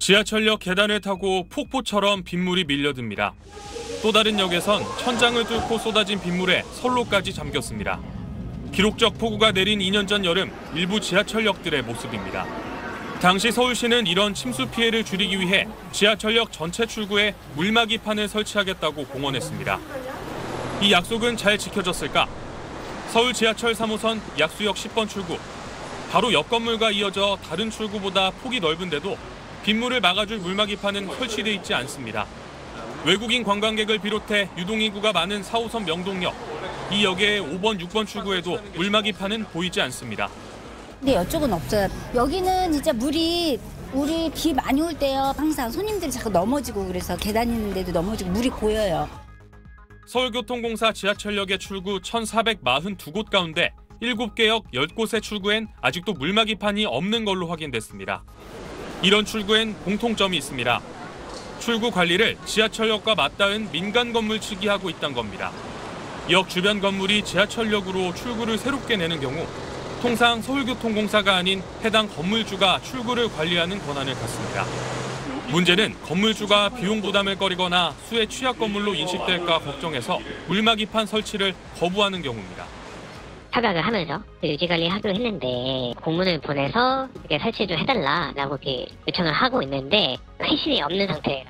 지하철역 계단을 타고 폭포처럼 빗물이 밀려듭니다. 또 다른 역에선 천장을 뚫고 쏟아진 빗물에 선로까지 잠겼습니다. 기록적 폭우가 내린 2년 전 여름 일부 지하철역들의 모습입니다. 당시 서울시는 이런 침수 피해를 줄이기 위해 지하철역 전체 출구에 물막이판을 설치하겠다고 공언했습니다. 이 약속은 잘 지켜졌을까? 서울 지하철 3호선 약수역 10번 출구. 바로 옆 건물과 이어져 다른 출구보다 폭이 넓은데도 빗물을 막아줄 물막이판은 설치돼 있지 않습니다. 외국인 관광객을 비롯해 유동인구가 많은 4호선 명동역. 이 역의 5번, 6번 출구에도 물막이판은 보이지 않습니다. 근데 이쪽은 없어요. 여기는 진짜 우리 비 많이 올 때요. 항상 손님들이 자꾸 넘어지고 그래서 계단 있는데도 넘어지고 물이 고여요. 서울교통공사 지하철역의 출구 1,442곳 가운데 7개 역 10곳의 출구엔 아직도 물막이판이 없는 걸로 확인됐습니다. 이런 출구엔 공통점이 있습니다. 출구 관리를 지하철역과 맞닿은 민간 건물 측이 하고 있다는 겁니다. 역 주변 건물이 지하철역으로 출구를 새롭게 내는 경우 통상 서울교통공사가 아닌 해당 건물주가 출구를 관리하는 권한을 갖습니다. 문제는 건물주가 비용 부담을 꺼리거나 수해 취약 건물로 인식될까 걱정해서 물막이판 설치를 거부하는 경우입니다. 협약을 하면서 유지관리 하기로 했는데 공문을 보내서 이렇게 설치 좀 해달라라고 이렇게 요청을 하고 있는데 회신이 없는 상태예요.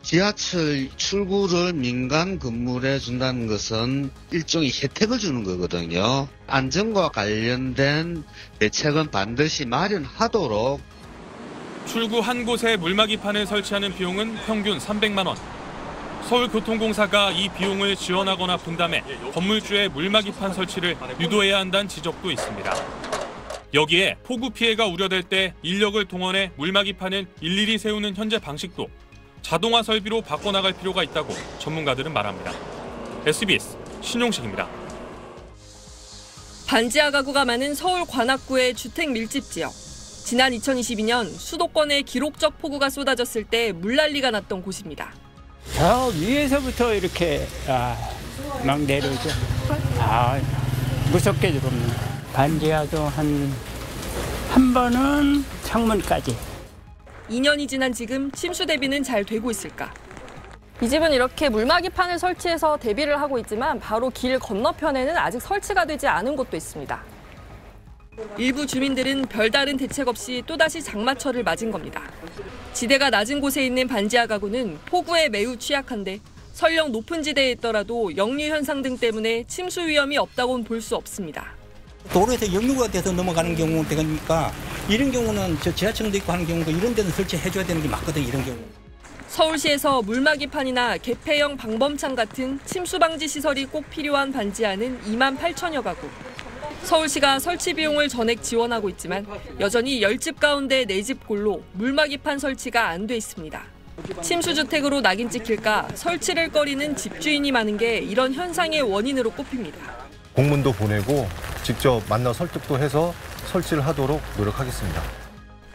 지하철 출구를 민간 건물에 준다는 것은 일종의 혜택을 주는 거거든요. 안전과 관련된 대책은 반드시 마련하도록. 출구 한 곳에 물막이판을 설치하는 비용은 평균 300만 원. 서울교통공사가 이 비용을 지원하거나 분담해 건물주의 물막이판 설치를 유도해야 한다는 지적도 있습니다. 여기에 폭우 피해가 우려될 때 인력을 동원해 물막이판을 일일이 세우는 현재 방식도 자동화 설비로 바꿔나갈 필요가 있다고 전문가들은 말합니다. SBS 신용식입니다. 반지하 가구가 많은 서울 관악구의 주택 밀집 지역. 지난 2022년 수도권에 기록적 폭우가 쏟아졌을 때 물난리가 났던 곳입니다. 저 위에서부터 이렇게 막 내려오죠. 무섭게 들어옵니다. 반지하도 한 번은 창문까지. 2년이 지난 지금 침수 대비는 잘 되고 있을까? 이 집은 이렇게 물막이판을 설치해서 대비를 하고 있지만 바로 길 건너편에는 아직 설치가 되지 않은 곳도 있습니다. 일부 주민들은 별다른 대책 없이 또다시 장마철을 맞은 겁니다. 지대가 낮은 곳에 있는 반지하 가구는 폭우에 매우 취약한데 설령 높은 지대에 있더라도 역류 현상 등 때문에 침수 위험이 없다고는 볼 수 없습니다. 도로에서 역류가 돼서 넘어가는 경우는 되니까 이런 경우는 저 지하철도 있고 하는 경우도 이런 데는 설치해줘야 되는 게 맞거든요. 이런 경우. 서울시에서 물막이판이나 개폐형 방범창 같은 침수 방지 시설이 꼭 필요한 반지하는 2만 8천여 가구. 서울시가 설치 비용을 전액 지원하고 있지만 여전히 10집 가운데 4집 꼴로 물막이판 설치가 안 돼 있습니다. 침수주택으로 낙인 찍힐까 설치를 꺼리는 집주인이 많은 게 이런 현상의 원인으로 꼽힙니다. 공문도 보내고 직접 만나 설득도 해서 설치를 하도록 노력하겠습니다.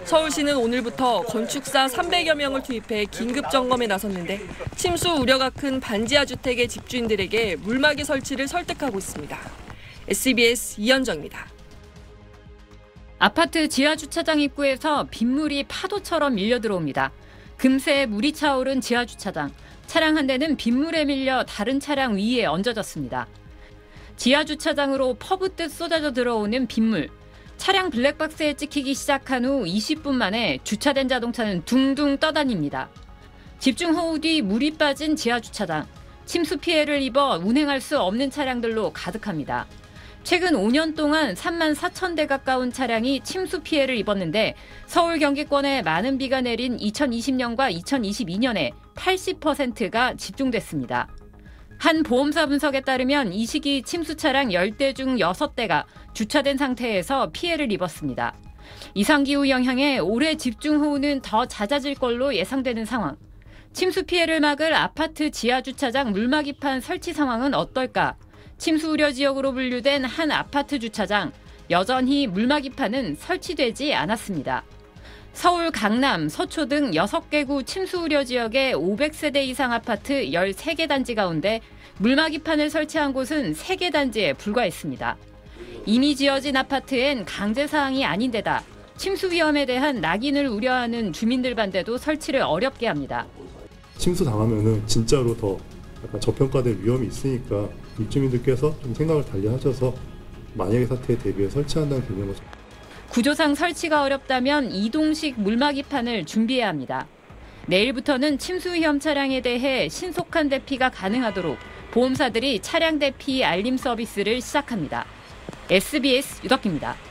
서울시는 오늘부터 건축사 300여 명을 투입해 긴급 점검에 나섰는데 침수 우려가 큰 반지하 주택의 집주인들에게 물막이 설치를 설득하고 있습니다. SBS 이현정입니다. 아파트 지하주차장 입구에서 빗물이 파도처럼 밀려 들어옵니다. 금세 물이 차오른 지하주차장. 차량 한 대는 빗물에 밀려 다른 차량 위에 얹어졌습니다. 지하주차장으로 퍼붓듯 쏟아져 들어오는 빗물. 차량 블랙박스에 찍히기 시작한 후 20분 만에 주차된 자동차는 둥둥 떠다닙니다. 집중호우 뒤 물이 빠진 지하주차장. 침수 피해를 입어 운행할 수 없는 차량들로 가득합니다. 최근 5년 동안 3만 4천 대 가까운 차량이 침수 피해를 입었는데 서울 경기권에 많은 비가 내린 2020년과 2022년에 80%가 집중됐습니다. 한 보험사 분석에 따르면 이 시기 침수 차량 10대 중 6대가 주차된 상태에서 피해를 입었습니다. 이상기후 영향에 올해 집중호우는 더 잦아질 걸로 예상되는 상황. 침수 피해를 막을 아파트 지하주차장 물막이판 설치 상황은 어떨까? 침수 우려 지역으로 분류된 한 아파트 주차장, 여전히 물막이판은 설치되지 않았습니다. 서울, 강남, 서초 등 6개 구 침수 우려 지역의 500세대 이상 아파트 13개 단지 가운데 물막이판을 설치한 곳은 3개 단지에 불과했습니다. 이미 지어진 아파트엔 강제 사항이 아닌데다 침수 위험에 대한 낙인을 우려하는 주민들 반대도 설치를 어렵게 합니다. 침수 당하면은 진짜로 더 약간 저평가될 위험이 있으니까 입주민들께서 좀 생각을 달리 하셔서 만약의 사태에 대비해 설치한다는 개념을. 구조상 설치가 어렵다면 이동식 물막이판을 준비해야 합니다. 내일부터는 침수 위험 차량에 대해 신속한 대피가 가능하도록 보험사들이 차량 대피 알림 서비스를 시작합니다. SBS 유덕기입니다.